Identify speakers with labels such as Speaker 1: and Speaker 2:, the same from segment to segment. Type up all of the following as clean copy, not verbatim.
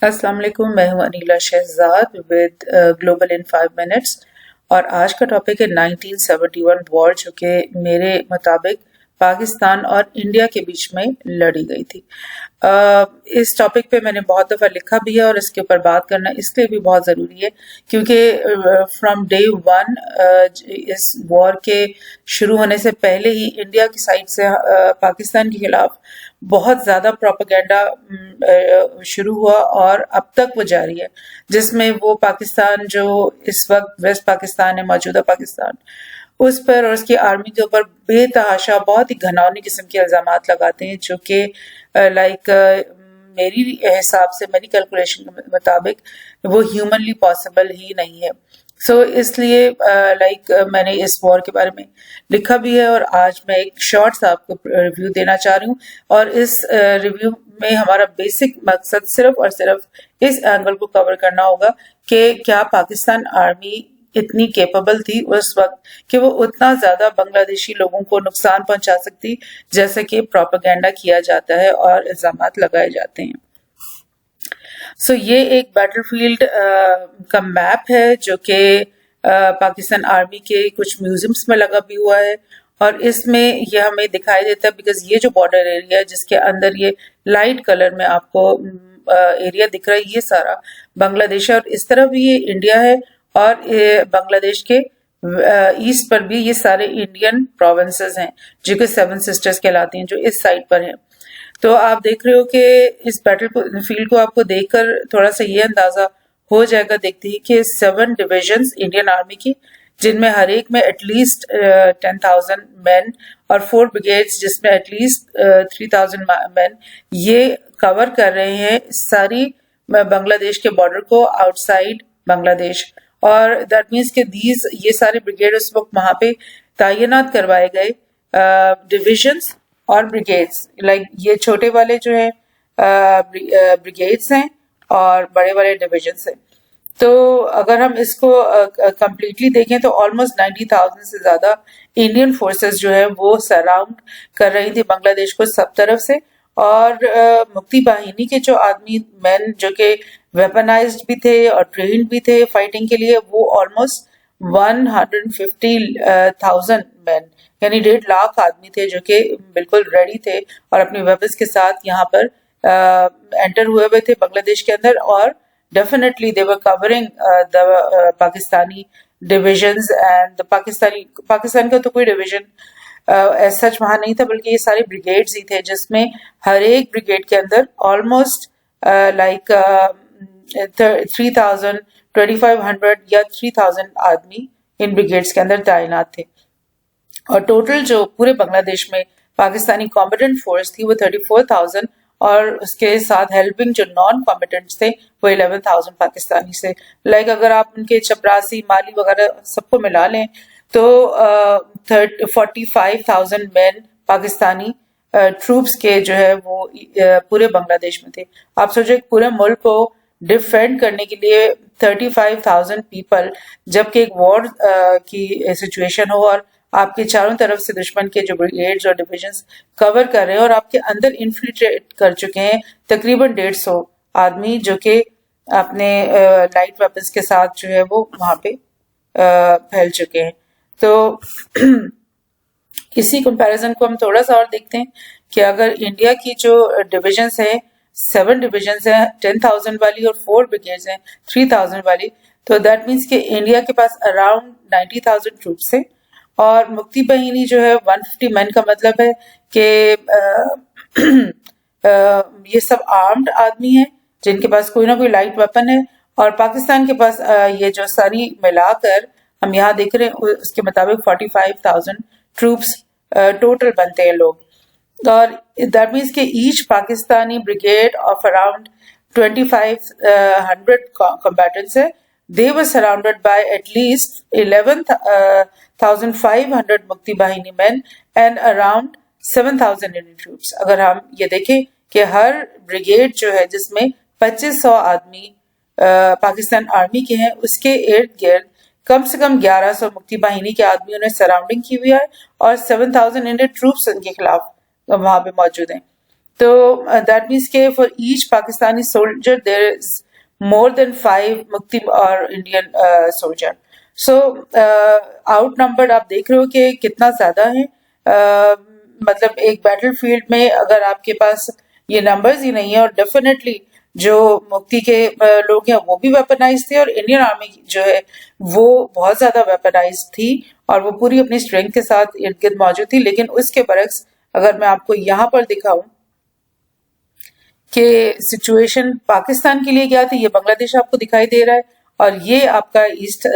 Speaker 1: अस्सलाम वालेकुम, मैं हूं Anila Shahzad with Global in 5 minutes. और आज का टॉपिक है 1971 वॉर, जो कि मेरे मुताबिक पाकिस्तान और इंडिया के बीच में लड़ी गई थी। इस टॉपिक पे मैंने बहुत दफ़ा लिखा भी है और इसके ऊपर बात करना इसलिए भी बहुत ज़रूरी है क्योंकि फ्रॉम डे वन इस वॉर के शुरू होने से पहले ही इंडिया की साइड से पाकिस्तान के खिलाफ बहुत ज़्यादा प्रोपेगेंडा शुरू हुआ और अब तक वो जारी है, जिसमें वो पाकिस्तान जो इस वक्त वेस्ट पाकिस्तान है, मौजूदा पाकिस्तान, उस पर और उसकी आर्मी के ऊपर बेतहाशा बहुत ही घिनौनी किस्म के इल्जामात लगाते हैं, जो कि लाइक मेरी हिसाब से, मेरी कैलकुलेशन के मुताबिक वो ह्यूमनली पॉसिबल ही नहीं है। इसलिए मैंने इस वॉर के बारे में लिखा भी है और आज मैं एक शॉर्ट सा आपको रिव्यू देना चाह रही हूँ। और इस रिव्यू में हमारा बेसिक मकसद सिर्फ और सिर्फ इस एंगल को कवर करना होगा कि क्या पाकिस्तान आर्मी इतनी केपेबल थी उस वक्त कि वो उतना ज्यादा बांग्लादेशी लोगों को नुकसान पहुंचा सकती जैसे कि प्रोपेगेंडा किया जाता है और इल्जामात लगाए जाते हैं। ये एक बैटलफील्ड का मैप है जो कि पाकिस्तान आर्मी के कुछ म्यूजियम्स में लगा भी हुआ है और इसमें ये हमें दिखाई देता है बिकॉज ये जो बॉर्डर एरिया है जिसके अंदर ये लाइट कलर में आपको एरिया दिख रहा है, ये सारा बांग्लादेश है और इस तरफ भी ये इंडिया है और बांग्लादेश के ईस्ट पर भी ये सारे इंडियन प्रोविंसेस हैं जो कि 7 सिस्टर्स कहलाती हैं, जो इस साइड पर हैं। तो आप देख रहे हो कि इस बैटल फील्ड को आपको देखकर थोड़ा सा ये अंदाजा हो जाएगा देखते ही कि 7 डिविजन्स इंडियन आर्मी की, जिनमें हर एक में एटलीस्ट 10,000 मैन और 4 ब्रिगेड्स जिसमें एटलीस्ट 3,000 मैन ये कवर कर रहे हैं सारी बांग्लादेश के बॉर्डर को आउटसाइड बांग्लादेश। और दैट मीन्स के ये सारे ब्रिगेड उस वक्त वहां पे तैनात करवाए गए डिविजन्स और ब्रिगेड्स, ये छोटे वाले जो है ब्रिगेड्स हैं और बड़े वाले डिविजन्स हैं। तो अगर हम इसको कंप्लीटली देखें तो ऑलमोस्ट 90,000 से ज्यादा इंडियन फोर्सेस जो है वो सराउंड कर रही थी बांग्लादेश को सब तरफ से। और मुक्ति बाहिनी के जो आदमी मैन जो कि वेपनाइज्ड भी थे और ट्रेन्ड भी थे फाइटिंग के लिए, वो ऑलमोस्ट 150,000 मैन यानी 1.5 लाख आदमी थे जो कि बिल्कुल रेडी थे और अपने वेपन्स के साथ यहाँ पर एंटर हुए थे बांग्लादेश के अंदर। और definitely they were covering the Pakistani divisions and Pakistan का तो कोई डिवीजन सच वहां नहीं था, बल्कि ये सारे ब्रिगेड्स ही थे जिसमें हर एक ब्रिगेड के अंदर ऑलमोस्ट 3,000, 2,500 या 3,000 आदमी इन ब्रिगेड्स के अंदर तैनात थे। और टोटल जो पूरे बांग्लादेश में पाकिस्तानी कॉम्बेटेंट फोर्स थी वो 34,000 और उसके साथ हेल्पिंग जो नॉन कॉम्बेटेंट्स थे वो 11,000 पाकिस्तानी से। अगर आप उनके चपरासी माली वगैरह सबको मिला लें तो 45,000 मैन पाकिस्तानी ट्रूप्स के जो है वो पूरे बांग्लादेश में थे। आप सोचो पूरे मुल्क को डिफेंड करने के लिए 35,000 पीपल, जबकि एक वॉर की सिचुएशन हो और आपके चारों तरफ से दुश्मन के जो ब्रिगेड्स और डिविजन्स कवर कर रहे हैं और आपके अंदर इन्फिल्ट्रेट कर चुके हैं तकरीबन 150 आदमी जो कि अपने लाइट वेपन्स के साथ जो है वो वहां पे फैल चुके हैं। तो इसी कंपैरिजन को हम थोड़ा सा और देखते हैं कि अगर इंडिया की जो डिविजन्स है 7 डिविजन्स हैं 10,000 वाली और 4 ब्रिगेड्स हैं 3,000 वाली, तो दैट मीन्स कि इंडिया के पास अराउंड 90,000 ट्रूप्स हैं और मुक्ति बाहिनी जो है 150 मैन का मतलब है कि ये सब आर्म्ड आदमी हैं जिनके पास कोई ना कोई लाइट वेपन है। और पाकिस्तान के पास ये जो सारी मिलाकर हम यहाँ देख रहे हैं उसके मुताबिक 45,000 ट्रूप्स टोटल बनते हैं लोग। और दैट मीन्स कि each Pakistani brigade of around 2,500 combatants है, they were surrounded by at least 11,500 मुक्ति बाहिनी men and around 7,000 Indian troops। अगर हम ये देखें कि हर ब्रिगेड जो है जिसमें 2,500 आदमी पाकिस्तान आर्मी के हैं, उसके इर्द गिर्द कम से कम 1,100 मुक्ति बाहिनी के आदमियों ने सराउंडिंग की हुई है और 7,000 इंडियन ट्रूप्स उनके खिलाफ वहां पे मौजूद हैं। तो दैट मीन्स के for each Pakistani soldier there is more than 5 मुक्ति और Indian soldier. So outnumbered आप देख रहे हो कि कितना ज्यादा है. मतलब एक बैटल फील्ड में अगर आपके पास ये नंबर्स ही नहीं है, और डेफिनेटली जो मुक्ति के लोग हैं वो भी वेपनाइज थे, और इंडियन आर्मी जो है वो बहुत ज्यादा वेपनाइज थी और वो पूरी अपनी स्ट्रेंथ के साथ इर्द गिर्द मौजूद थी. लेकिन उसके बरक्स अगर मैं आपको यहाँ पर दिखाऊं कि सिचुएशन पाकिस्तान के लिए क्या थी, ये बांग्लादेश आपको दिखाई दे रहा है और ये आपका ईस्ट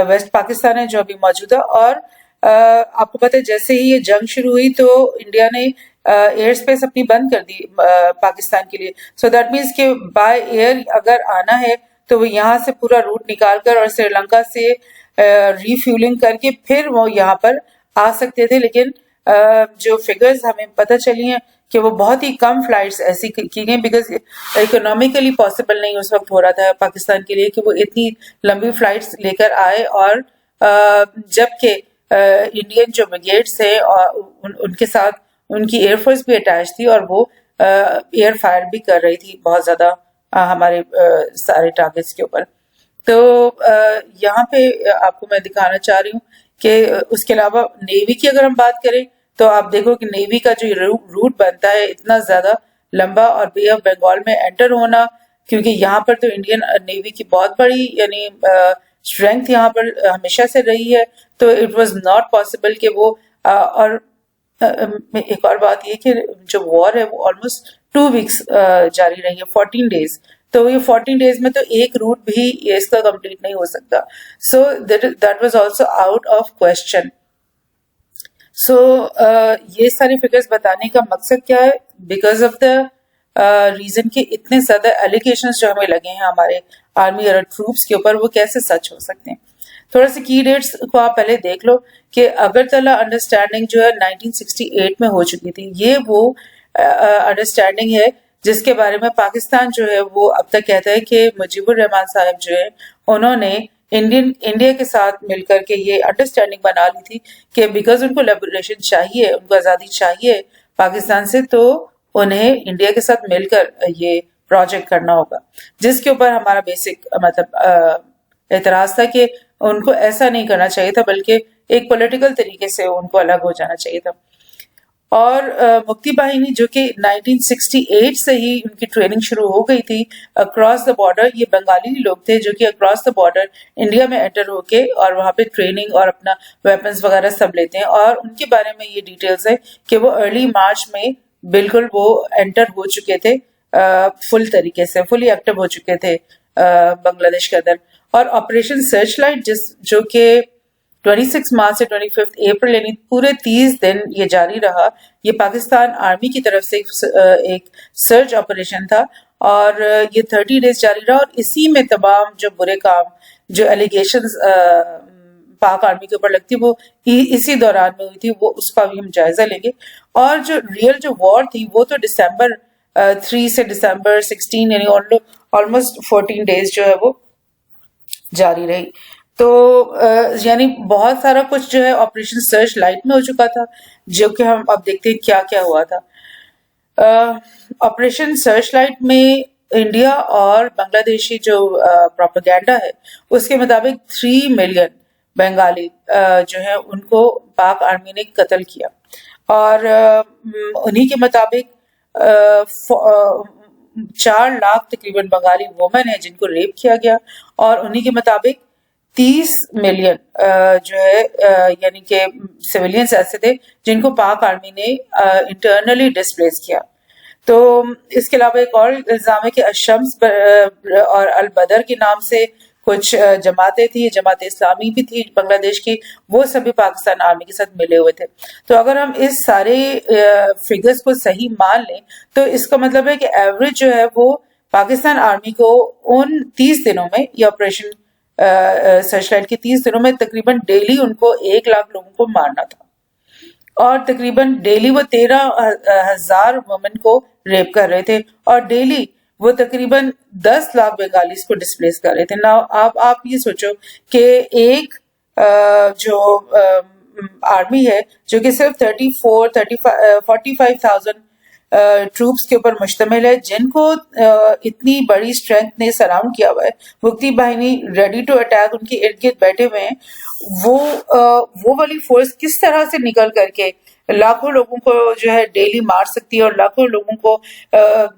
Speaker 1: वेस्ट पाकिस्तान है जो अभी मौजूद है. और आपको पता है जैसे ही ये जंग शुरू हुई तो इंडिया ने एयर स्पेस अपनी बंद कर दी पाकिस्तान के लिए. सो दैट मीन्स कि बाय एयर अगर आना है तो वो यहाँ से पूरा रूट निकाल कर और श्रीलंका से रिफ्यूलिंग करके फिर वो यहाँ पर आ सकते थे. लेकिन जो फिगर्स हमें पता चली हैं कि वो बहुत ही कम फ्लाइट्स ऐसी की गई, बिकॉज इकोनॉमिकली पॉसिबल नहीं उस वक्त हो रहा था पाकिस्तान के लिए कि वो इतनी लंबी फ्लाइट्स लेकर आए. और जबकि इंडियन जो ब्रिगेड्स थे और उनके साथ उनकी एयरफोर्स भी अटैच थी और वो एयर फायर भी कर रही थी बहुत ज्यादा हमारे सारे टारगेट्स के ऊपर. तो यहाँ पे आपको मैं दिखाना चाह रही हूँ कि उसके अलावा नेवी की अगर हम बात करें तो आप देखो कि नेवी का जो रूट बनता है इतना ज्यादा लंबा, और बे ऑफ बंगाल में एंटर होना, क्योंकि यहाँ पर तो इंडियन नेवी की बहुत बड़ी यानी स्ट्रेंथ यहाँ पर हमेशा से रही है, तो इट वाज नॉट पॉसिबल कि वो और एक और बात ये कि जो वॉर है वो ऑलमोस्ट 2 वीक्स जारी रही है, 14 डेज. तो ये 14 डेज में तो एक रूट भी इसका कंप्लीट नहीं हो सकता. So that was also out of question. So ये सारी फिगर्स बताने का मकसद क्या है, बिकॉज ऑफ द रीजन के इतने ज्यादा एलिगेशंस जो हमें लगे हैं हमारे आर्मी और ट्रूप्स के ऊपर, वो कैसे सच हो सकते हैं. थोड़ा सी की डेट्स को आप पहले देख लो कि अगरतला अंडरस्टैंडिंग जो है 1968 में हो चुकी थी. ये वो अंडरस्टैंडिंग है जिसके बारे में पाकिस्तान जो है वो अब तक कहता है कि मुजीबुर रहमान साहब जो है उन्होंने इंडिया के साथ मिलकर के ये अंडरस्टैंडिंग बना ली थी कि बिकॉज उनको लिबरेशन चाहिए, उनको आज़ादी चाहिए पाकिस्तान से, तो उन्हें इंडिया के साथ मिलकर ये प्रोजेक्ट करना होगा. जिसके ऊपर हमारा बेसिक मतलब एतराज था कि उनको ऐसा नहीं करना चाहिए था, बल्कि एक पॉलिटिकल तरीके से उनको अलग हो जाना चाहिए था. और मुक्ति बाहिनी जो कि 1968 से ही उनकी ट्रेनिंग शुरू हो गई थी अक्रॉस द बॉर्डर. ये बंगाली लोग थे जो कि अक्रॉस द बॉर्डर इंडिया में एंटर होके और वहां पे ट्रेनिंग और अपना वेपन्स वगैरह सब लेते हैं. और उनके बारे में ये डिटेल्स है कि वो अर्ली मार्च में बिल्कुल वो एंटर हो चुके थे फुल तरीके से, फुली एक्टिव हो चुके थे बांग्लादेश के अंदर. और ऑपरेशन सर्चलाइट जो कि 26 मार्च से 25 अप्रैल यानी पूरे 30 दिन ये जारी रहा. ये पाकिस्तान आर्मी की तरफ से एक सर्च ऑपरेशन था और ये 30 डेज जारी रहा. और इसी में तमाम जो बुरे काम, जो एलिगेशंस पाक आर्मी के ऊपर लगती वो इसी दौरान में हुई थी, वो उसका भी हम जायजा लेंगे. और जो रियल जो वॉर थी वो तो दिसंबर 3 से दिसंबर 16 यानी ऑलमोस्ट 14 डेज जो है वो जारी रही. तो यानी बहुत सारा कुछ जो है ऑपरेशन सर्च लाइट में हो चुका था, जो कि हम अब देखते हैं क्या क्या हुआ था. ऑपरेशन सर्च लाइट में इंडिया और बांग्लादेशी जो प्रोपेगेंडा है उसके मुताबिक 3 मिलियन बंगाली जो है उनको पाक आर्मी ने कत्ल किया. और उन्हीं के मुताबिक 4 लाख तकरीबन बंगाली वुमेन है जिनको रेप किया गया. और उन्हीं के मुताबिक 30 मिलियन जो है यानी कि सिविलियंस ऐसे थे जिनको पाक आर्मी ने इंटरनली डिस्प्लेस किया. तो इसके अलावा एक और इल्जाम है कि अशम्स और अल बदर के नाम से कुछ जमातें थी, जमात इस्लामी भी थी बांग्लादेश की, वो सभी पाकिस्तान आर्मी के साथ मिले हुए थे. तो अगर हम इस सारे फिगर्स को सही मान लें तो इसका मतलब है कि एवरेज जो है वो पाकिस्तान आर्मी को उन 30 दिनों में, ये ऑपरेशन सर्चलाइट के 30 दिनों में तकरीबन डेली उनको 1 लाख लोगों को मारना था. और तकरीबन डेली वो 13,000 वुमेन को रेप कर रहे थे और डेली वो तकरीबन 10 लाख बंगालीज को डिस्प्लेस कर रहे थे. ना आप ये सोचो कि एक जो आर्मी है जो कि सिर्फ 45,000 ट्रूप्स के ऊपर मुश्तमिल है, जिनको इतनी बड़ी स्ट्रेंथ ने सराउंड किया हुआ है, मुक्ति बाहिनी रेडी टू अटैक उनके इर्द गिर्द बैठे हुए हैं, वो वाली फोर्स किस तरह से निकल करके लाखों लोगों को जो है डेली मार सकती है और लाखों लोगों को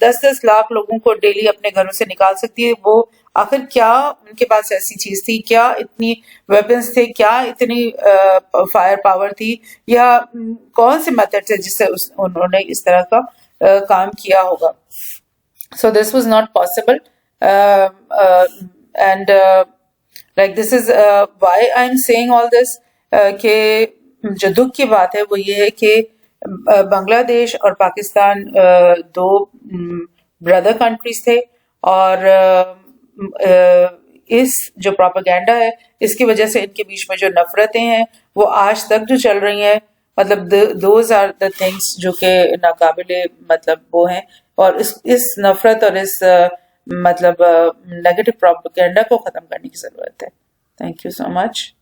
Speaker 1: 10-10 लाख लोगों को डेली अपने घरों से निकाल सकती है। वो आखिर क्या उनके पास ऐसी चीज थी, क्या इतनी वेपन्स थे, क्या इतनी फायर पावर थी, या कौन से मेथड थे जिससे उन्होंने इस तरह का काम किया होगा। So this was not possible, and like this is why I'm saying all this, कि जो दुख की बात है वो ये है कि बांग्लादेश और पाकिस्तान दो ब्रदर कंट्रीज थे, और इस जो प्रोपेगेंडा है इसकी वजह से इनके बीच में जो नफरतें हैं वो आज तक जो चल रही हैं, मतलब दोज आर द थिंग्स जो कि नाकाबिले मतलब वो हैं, और इस नफरत और इस मतलब नेगेटिव प्रोपेगेंडा को खत्म करने की जरूरत है। Thank you so much.